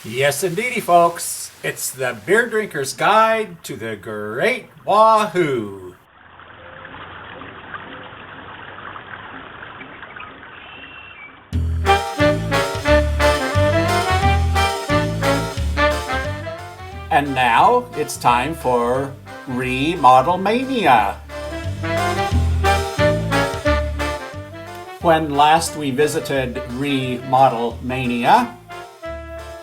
Yes, indeedy, folks. It's the Beer Drinker's Guide to the Great Wahoo. And now it's time for Remodel Mania. When last we visited Remodel Mania,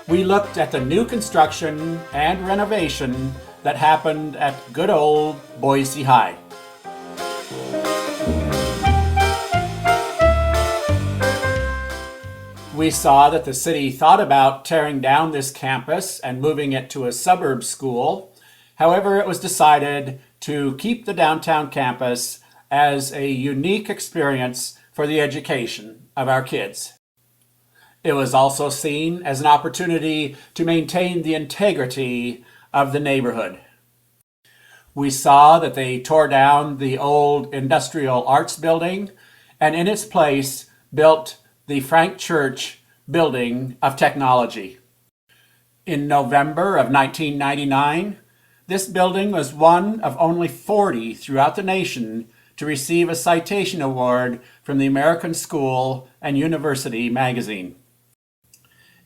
we looked at the new construction and renovation that happened at good old Boise High. We saw that the city thought about tearing down this campus and moving it to a suburb school. However, it was decided to keep the downtown campus as a unique experience for the education of our kids. It was also seen as an opportunity to maintain the integrity of the neighborhood. We saw that they tore down the old Industrial Arts building and in its place built the Frank Church Building of Technology. In November of 1999, this building was one of only 40 throughout the nation to receive a citation award from the American School and University magazine.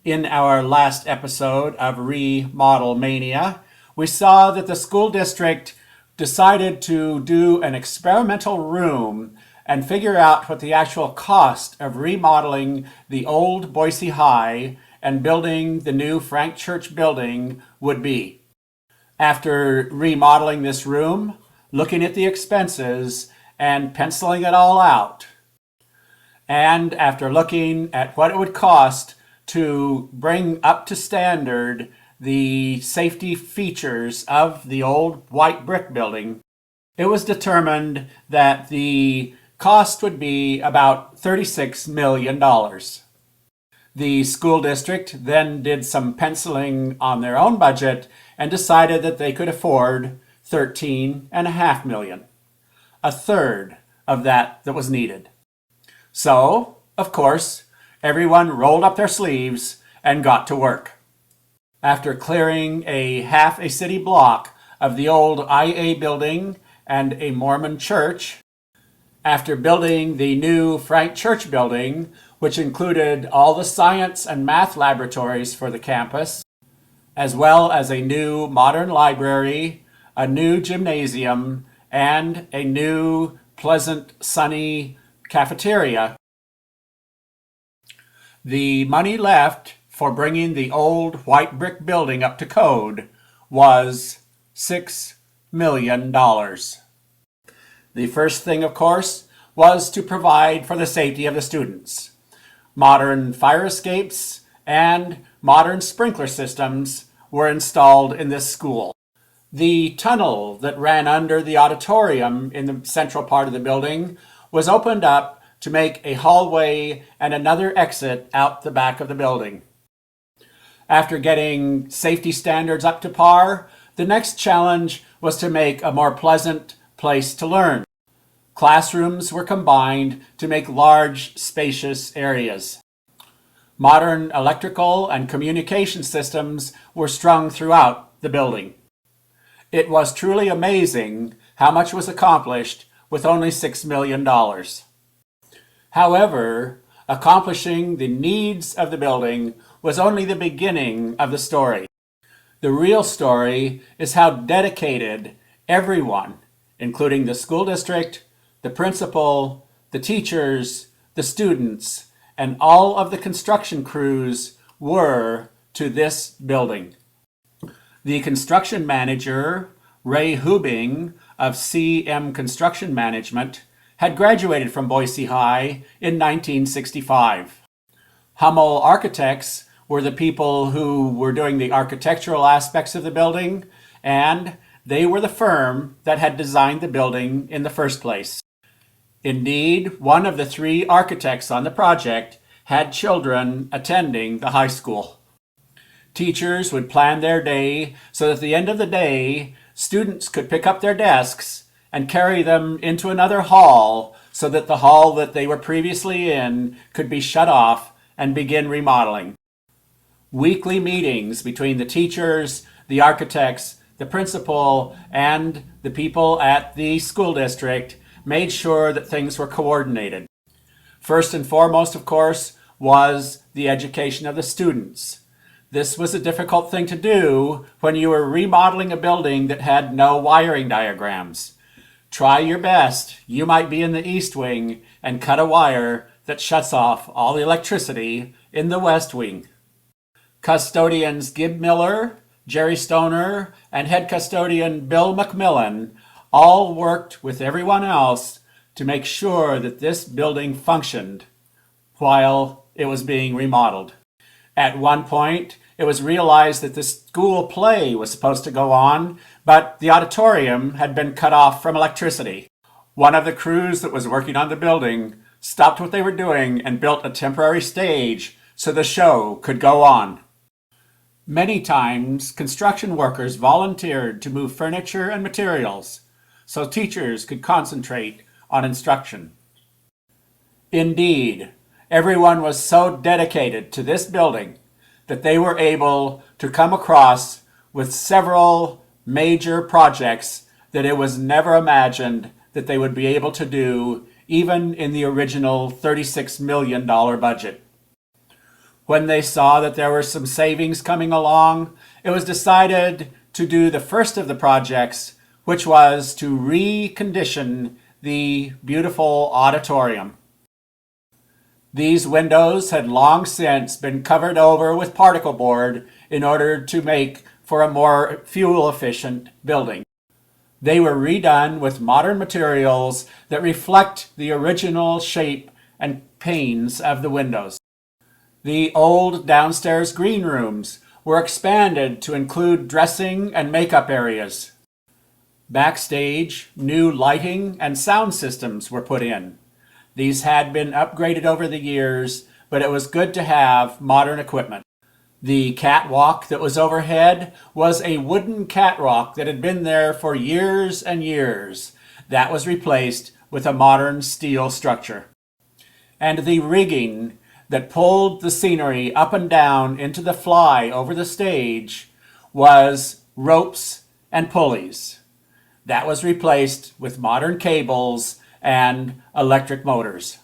In our last episode of Remodel Mania, we saw that the school district decided to do an experimental room and figure out what the actual cost of remodeling the old Boise High and building the new Frank Church building would be. After remodeling this room, looking at the expenses, and penciling it all out, and after looking at what it would cost to bring up to standard the safety features of the old white brick building, it was determined that the cost would be about $36 million. The school district then did some penciling on their own budget and decided that they could afford $13.5 million, a third of that was needed. So, of course, everyone rolled up their sleeves and got to work. After clearing a half a city block of the old IA building and a Mormon church, after building the new Frank Church building, which included all the science and math laboratories for the campus, as well as a new modern library, a new gymnasium, and a new pleasant, sunny cafeteria, the money left for bringing the old white brick building up to code was $6 million. The first thing, of course, was to provide for the safety of the students. Modern fire escapes and modern sprinkler systems were installed in this school. The tunnel that ran under the auditorium in the central part of the building was opened up to make a hallway and another exit out the back of the building. After getting safety standards up to par, the next challenge was to make a more pleasant place to learn. Classrooms were combined to make large, spacious areas. Modern electrical and communication systems were strung throughout the building. It was truly amazing how much was accomplished with only $6 million. However, accomplishing the needs of the building was only the beginning of the story. The real story is how dedicated everyone, including the school district, the principal, the teachers, the students, and all of the construction crews were to this building. The construction manager, Ray Hubing of CM Construction Management, had graduated from Boise High in 1965. Hummel Architects were the people who were doing the architectural aspects of the building, and they were the firm that had designed the building in the first place. Indeed, one of the 3 architects on the project had children attending the high school. Teachers would plan their day so that at the end of the day, students could pick up their desks and carry them into another hall so that the hall that they were previously in could be shut off and begin remodeling. Weekly meetings between the teachers, the architects, the principal, and the people at the school district made sure that things were coordinated. First and foremost, of course, was the education of the students. This was a difficult thing to do when you were remodeling a building that had no wiring diagrams. Try your best. You might be in the East Wing and cut a wire that shuts off all the electricity in the West Wing. Custodians Gib Miller, Jerry Stoner, and head custodian Bill McMillan all worked with everyone else to make sure that this building functioned while it was being remodeled. At one point, it was realized that the school play was supposed to go on, but the auditorium had been cut off from electricity. One of the crews that was working on the building stopped what they were doing and built a temporary stage so the show could go on. Many times, construction workers volunteered to move furniture and materials so teachers could concentrate on instruction. Indeed, everyone was so dedicated to this building that they were able to come across with several major projects that it was never imagined that they would be able to do, even in the original $36 million budget. When they saw that there were some savings coming along, it was decided to do the first of the projects, which was to recondition the beautiful auditorium. These windows had long since been covered over with particle board in order to make for a more fuel-efficient building. They were redone with modern materials that reflect the original shape and panes of the windows. The old downstairs green rooms were expanded to include dressing and makeup areas. Backstage, new lighting and sound systems were put in. These had been upgraded over the years, but it was good to have modern equipment. The catwalk that was overhead was a wooden catwalk that had been there for years and years. That was replaced with a modern steel structure. And the rigging that pulled the scenery up and down into the fly over the stage was ropes and pulleys. That was replaced with modern cables and electric motors.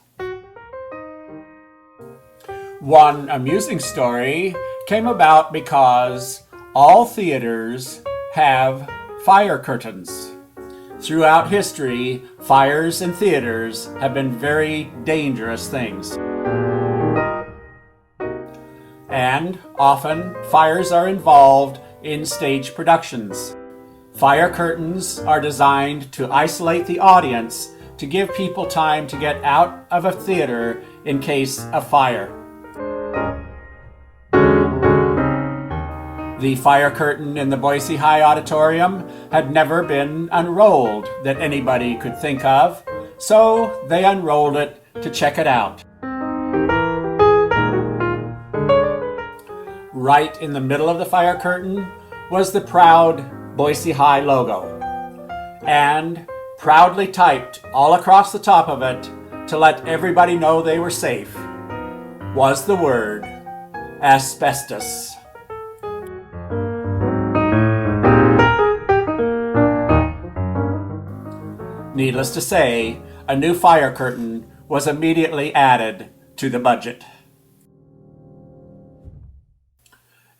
One amusing story came about because all theaters have fire curtains. Throughout history, fires in theaters have been very dangerous things. And often, fires are involved in stage productions. Fire curtains are designed to isolate the audience to give people time to get out of a theater in case of fire. The fire curtain in the Boise High Auditorium had never been unrolled that anybody could think of, so they unrolled it to check it out. Right in the middle of the fire curtain was the proud Boise High logo, and proudly typed all across the top of it to let everybody know they were safe was the word asbestos. Needless to say, a new fire curtain was immediately added to the budget.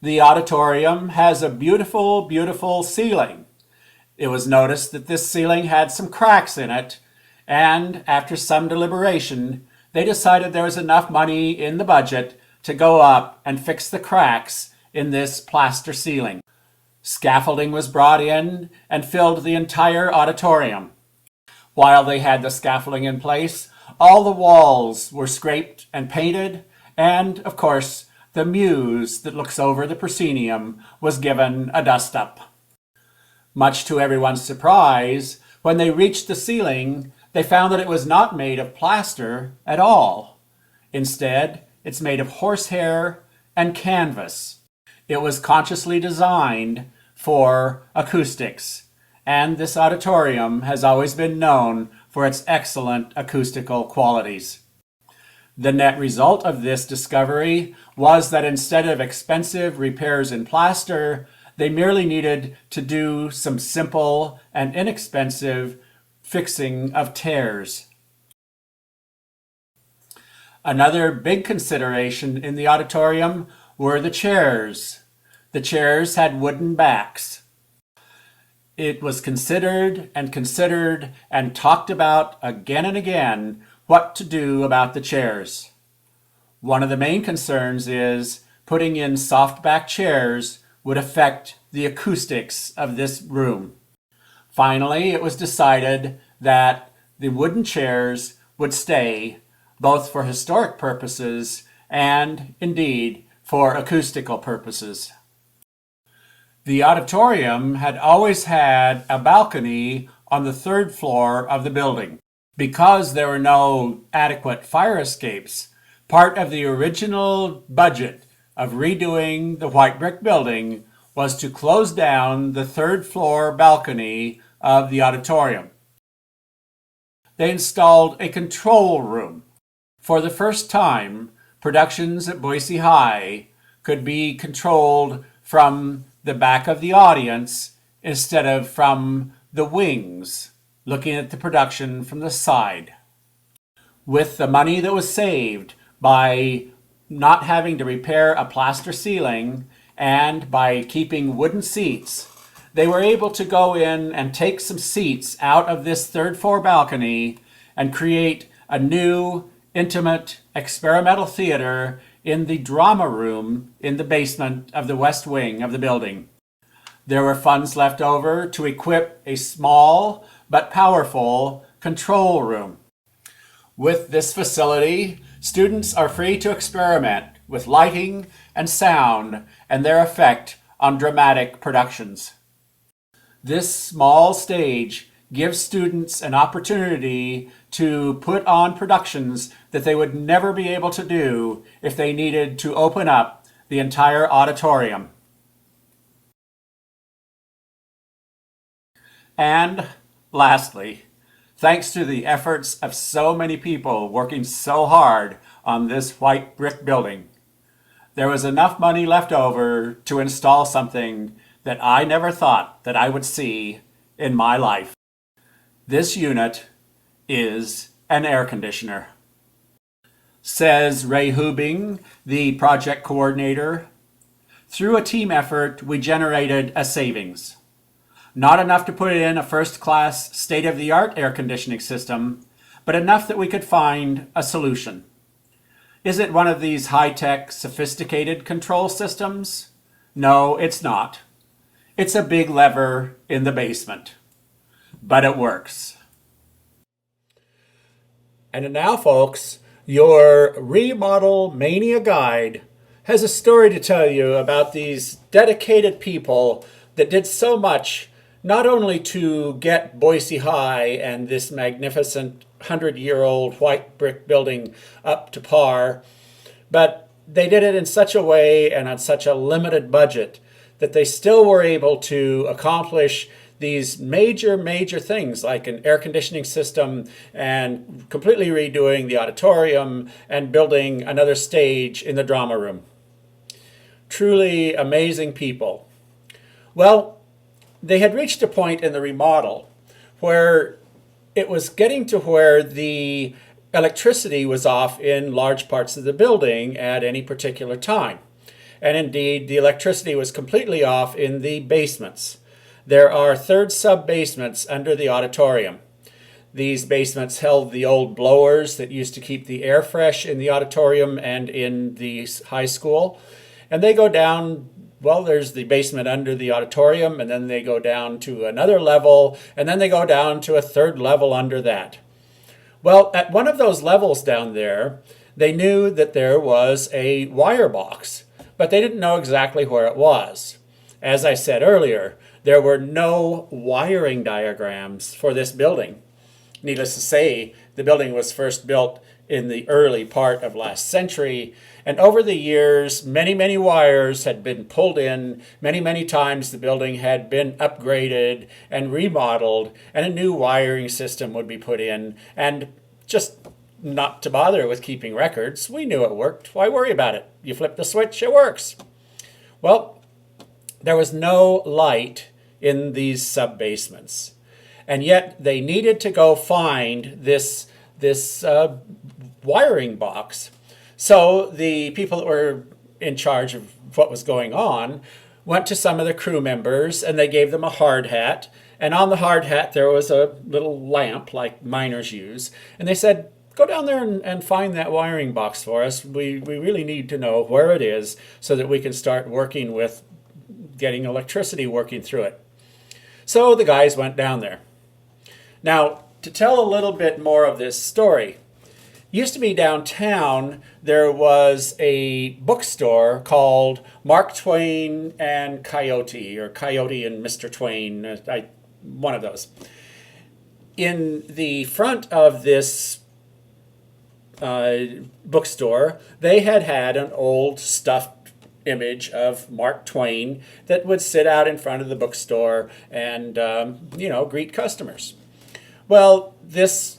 The auditorium has a beautiful, beautiful ceiling. It was noticed that this ceiling had some cracks in it, and after some deliberation, they decided there was enough money in the budget to go up and fix the cracks in this plaster ceiling. Scaffolding was brought in and filled the entire auditorium. While they had the scaffolding in place, all the walls were scraped and painted, and, of course, the muse that looks over the proscenium was given a dust-up. Much to everyone's surprise, when they reached the ceiling, they found that it was not made of plaster at all. Instead, it's made of horsehair and canvas. It was consciously designed for acoustics, and this auditorium has always been known for its excellent acoustical qualities. The net result of this discovery was that instead of expensive repairs in plaster, they merely needed to do some simple and inexpensive fixing of tears. Another big consideration in the auditorium were the chairs. The chairs had wooden backs. It was considered and talked about again and again what to do about the chairs. One of the main concerns is putting in soft back chairs would affect the acoustics of this room. Finally, it was decided that the wooden chairs would stay, both for historic purposes and, indeed, for acoustical purposes. The auditorium had always had a balcony on the third floor of the building. Because there were no adequate fire escapes, part of the original budget of redoing the white brick building was to close down the third floor balcony of the auditorium. They installed a control room. For the first time, productions at Boise High could be controlled from the back of the audience instead of from the wings, looking at the production from the side. With the money that was saved by not having to repair a plaster ceiling and by keeping wooden seats, they were able to go in and take some seats out of this third floor balcony and create a new, intimate, experimental theater in the drama room in the basement of the west wing of the building. There were funds left over to equip a small but powerful control room. With this facility, students are free to experiment with lighting and sound and their effect on dramatic productions. This small stage gives students an opportunity to put on productions that they would never be able to do if they needed to open up the entire auditorium. And lastly, thanks to the efforts of so many people working so hard on this white brick building, there was enough money left over to install something that I never thought that I would see in my life. This unit is an air conditioner. Says Ray Hubing, the project coordinator, through a team effort, we generated a savings. Not enough to put in a first-class, state-of-the-art air conditioning system, but enough that we could find a solution. Is it one of these high-tech, sophisticated control systems? No, it's not. It's a big lever in the basement. But it works. And now, folks, your Remodel Mania guide has a story to tell you about these dedicated people that did so much, not only to get Boise High and this magnificent 100-year-old white brick building up to par, but they did it in such a way and on such a limited budget that they still were able to accomplish these major things like an air conditioning system and completely redoing the auditorium and building another stage in the drama room. Truly amazing people. Well, they had reached a point in the remodel where it was getting to where the electricity was off in large parts of the building at any particular time. And indeed, the electricity was completely off in the basements. There are third sub-basements under the auditorium. These basements held the old blowers that used to keep the air fresh in the auditorium and in the high school. And they go down, well, there's the basement under the auditorium, and then they go down to another level, and then they go down to a third level under that. Well, at one of those levels down there, they knew that there was a wire box, but they didn't know exactly where it was. As I said earlier, there were no wiring diagrams for this building. Needless to say, the building was first built in the early part of last century, and over the years, many wires had been pulled in. Many times the building had been upgraded and remodeled, and a new wiring system would be put in, and just not to bother with keeping records. We knew it worked. Why worry about it? You flip the switch, it works. Well, there was no light in these sub-basements. And yet they needed to go find this wiring box. So the people that were in charge of what was going on went to some of the crew members and they gave them a hard hat. And on the hard hat there was a little lamp like miners use. And they said, go down there and find that wiring box for us. We really need to know where it is so that we can start working with getting electricity working through it. So the guys went down there. Now, to tell a little bit more of this story, used to be downtown, there was a bookstore called Mark Twain and Coyote, or Coyote and Mr. Twain, one of those. In the front of this bookstore, they had an old stuffed image of Mark Twain that would sit out in front of the bookstore and, greet customers. Well, this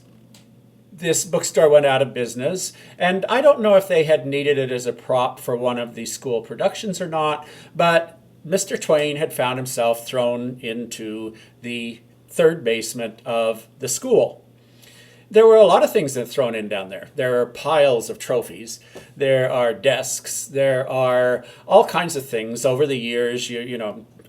bookstore went out of business, and I don't know if they had needed it as a prop for one of the school productions or not, but Mr. Twain had found himself thrown into the third basement of the school. There were a lot of things that were thrown in down there. There are piles of trophies. There are desks. There are all kinds of things over the years,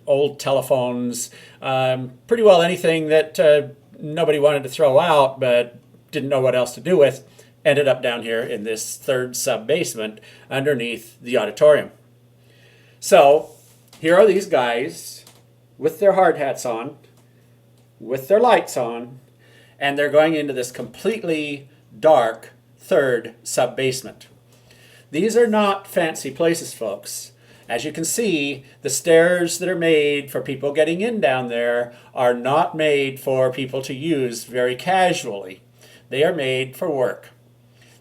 old telephones, pretty well anything that nobody wanted to throw out but didn't know what else to do with, ended up down here in this third sub-basement underneath the auditorium. So here are these guys with their hard hats on, with their lights on, and they're going into this completely dark third sub-basement. These are not fancy places, folks. As you can see, the stairs that are made for people getting in down there are not made for people to use very casually. They are made for work.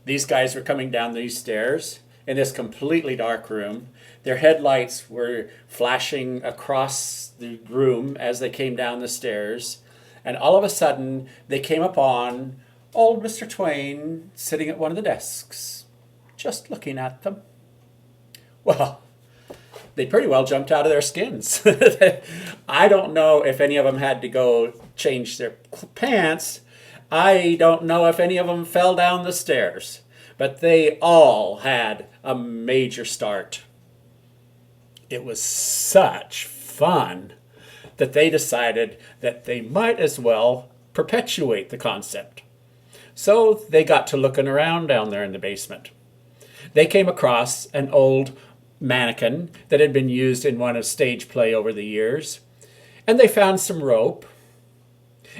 These guys were coming down these stairs in this completely dark room. Their headlights were flashing across the room as they came down the stairs. And all of a sudden, they came upon old Mr. Twain sitting at one of the desks, just looking at them. Well, they pretty well jumped out of their skins. I don't know if any of them had to go change their pants. I don't know if any of them fell down the stairs. But they all had a major start. It was such fun that they decided that they might as well perpetuate the concept. So they got to looking around down there in the basement. They came across an old mannequin that had been used in one of stage play over the years. And they found some rope.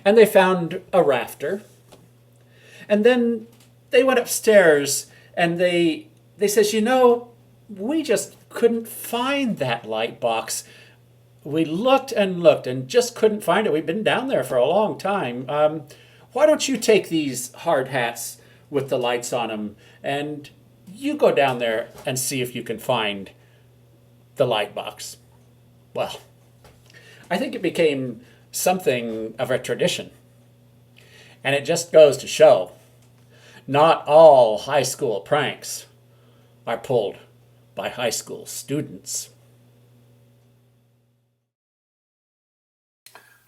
And they found a rafter. And then they went upstairs and they says, we just couldn't find that light box. We looked and looked and just couldn't find it. We've been down there for a long time. Why don't you take these hard hats with the lights on them and you go down there and see if you can find the light box. Well, I think it became something of a tradition. And it just goes to show, not all high school pranks are pulled by high school students.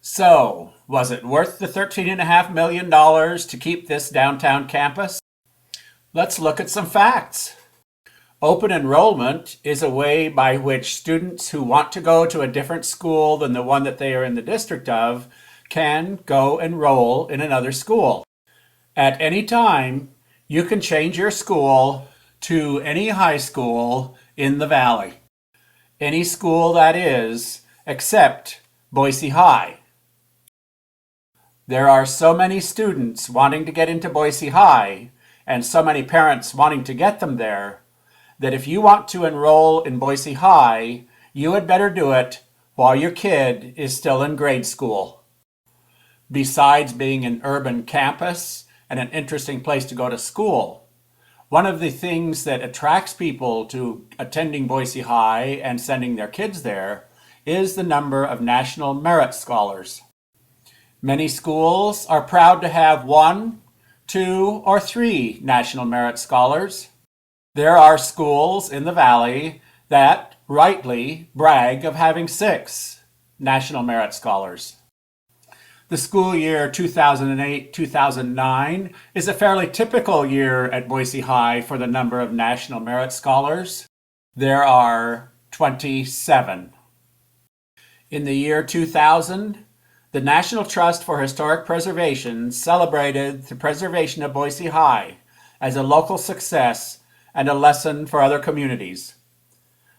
So, was it worth the $13.5 million to keep this downtown campus? Let's look at some facts. Open enrollment is a way by which students who want to go to a different school than the one that they are in the district of can go enroll in another school. At any time, you can change your school to any high school in the valley. Any school, that is, except Boise High. There are so many students wanting to get into Boise High and so many parents wanting to get them there that if you want to enroll in Boise High, you had better do it while your kid is still in grade school. Besides being an urban campus and an interesting place to go to school, one of the things that attracts people to attending Boise High and sending their kids there is the number of National Merit Scholars. Many schools are proud to have 1, 2 or 3 National Merit Scholars. There are schools in the Valley that rightly brag of having 6 National Merit Scholars. The school year 2008-2009 is a fairly typical year at Boise High for the number of National Merit Scholars. There are 27. In the year 2000, the National Trust for Historic Preservation celebrated the preservation of Boise High as a local success and a lesson for other communities.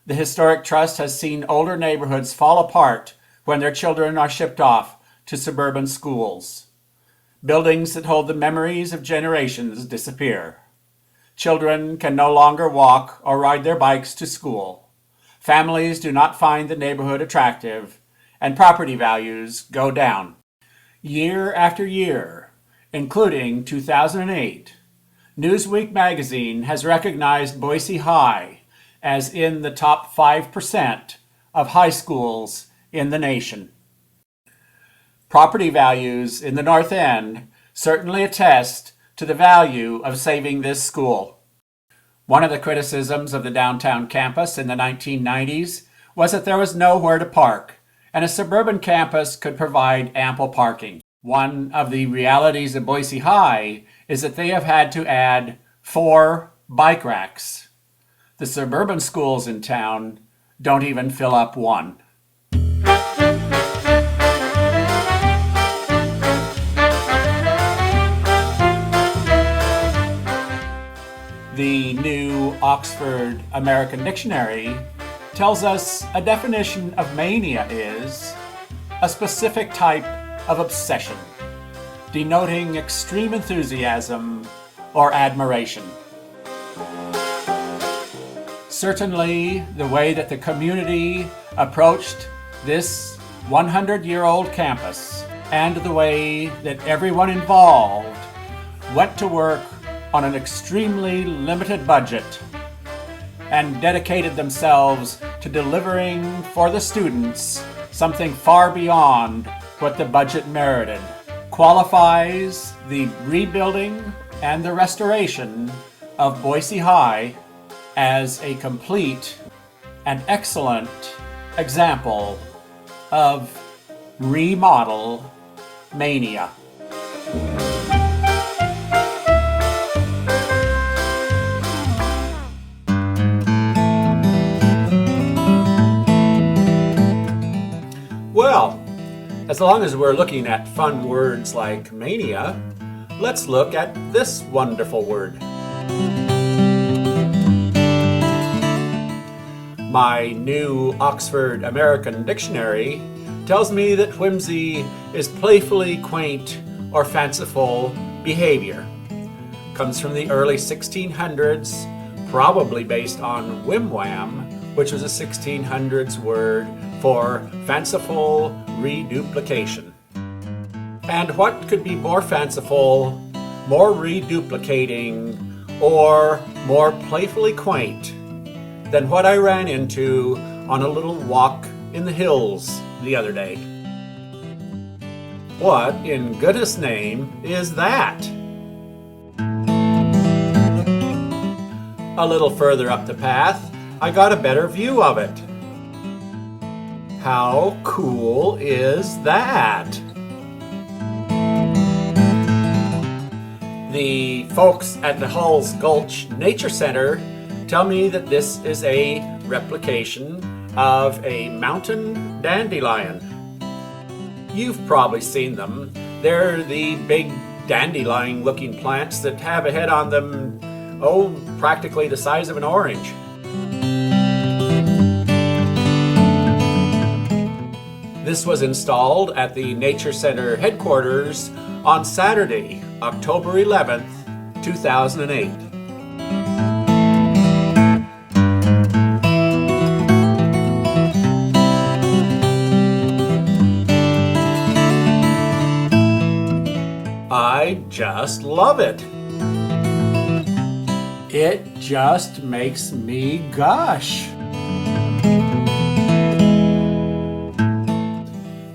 The Historic Trust has seen older neighborhoods fall apart when their children are shipped off to suburban schools. Buildings that hold the memories of generations disappear. Children can no longer walk or ride their bikes to school. Families do not find the neighborhood attractive, and property values go down. Year after year, including 2008, Newsweek magazine has recognized Boise High as in the top 5% of high schools in the nation. Property values in the North End certainly attest to the value of saving this school. One of the criticisms of the downtown campus in the 1990s was that there was nowhere to park, and a suburban campus could provide ample parking. One of the realities of Boise High is that they have had to add 4 bike racks. The suburban schools in town don't even fill up one. The new Oxford American Dictionary tells us a definition of mania is a specific type of obsession, denoting extreme enthusiasm or admiration. Certainly, the way that the community approached this 100-year-old campus and the way that everyone involved went to work on an extremely limited budget and dedicated themselves to delivering for the students something far beyond what the budget merited, qualifies the rebuilding and the restoration of Boise High as a complete and excellent example of Remodel Mania. Well, as long as we're looking at fun words like mania, let's look at this wonderful word. My new Oxford American Dictionary tells me that whimsy is playfully quaint or fanciful behavior. Comes from the early 1600s, probably based on whim-wham, which was a 1600s word for fanciful reduplication. And what could be more fanciful, more reduplicating, or more playfully quaint than what I ran into on a little walk in the hills the other day? What in goodness name is that? A little further up the path, I got a better view of it. How cool is that? The folks at the Hulls Gulch Nature Center tell me that this is a replication of a mountain dandelion. You've probably seen them. They're the big dandelion-looking plants that have a head on them, practically the size of an orange. This was installed at the Nature Center headquarters on Saturday, October 11th, 2008. I just love it. It just makes me gush.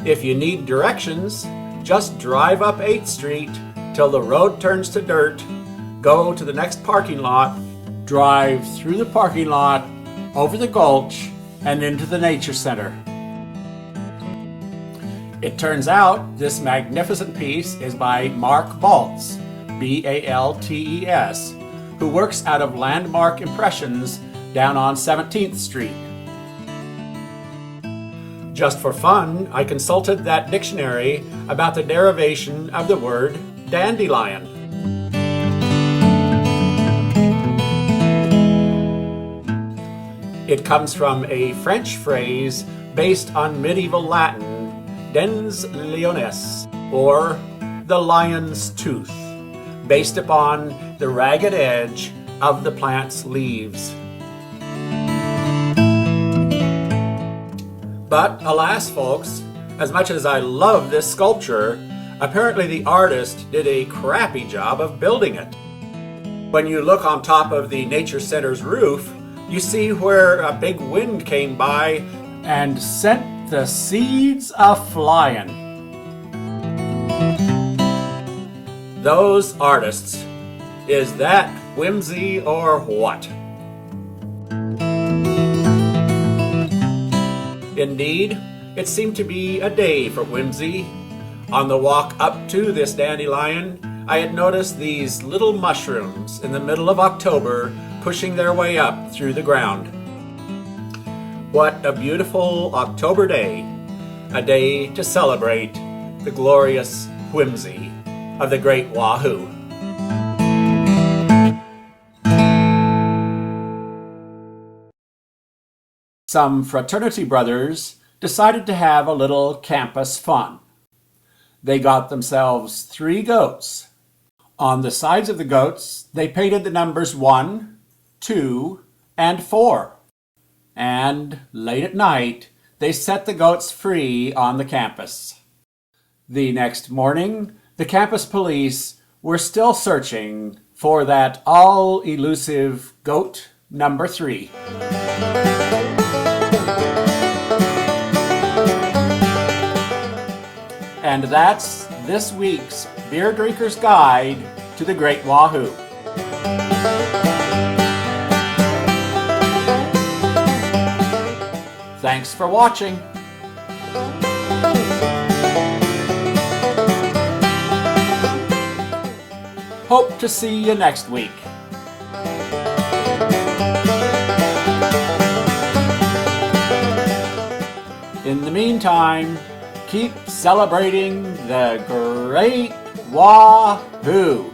If you need directions, just drive up 8th Street till the road turns to dirt, go to the next parking lot, drive through the parking lot, over the gulch, and into the nature center. It turns out this magnificent piece is by Mark Baltes, B-A-L-T-E-S, who works out of Landmark Impressions down on 17th Street. Just for fun, I consulted that dictionary about the derivation of the word dandelion. It comes from a French phrase based on medieval Latin, dens leones, or the lion's tooth, based upon the ragged edge of the plant's leaves. But alas, folks, as much as I love this sculpture, apparently the artist did a crappy job of building it. When you look on top of the Nature Center's roof, you see where a big wind came by and sent the seeds a-flying. Those artists, is that whimsy or what? Indeed, it seemed to be a day for whimsy. On the walk up to this dandelion, I had noticed these little mushrooms in the middle of October pushing their way up through the ground. What a beautiful October day, a day to celebrate the glorious whimsy of the Great Wahoo. Some fraternity brothers decided to have a little campus fun. They got themselves 3 goats. On the sides of the goats, they painted the numbers 1, 2, and 4. And late at night, they set the goats free on the campus. The next morning, the campus police were still searching for that all-elusive goat number 3. And that's this week's Beer Drinker's Guide to the Great Wahoo. Thanks for watching. Hope to see you next week. In the meantime, keep celebrating the Great Wahoo!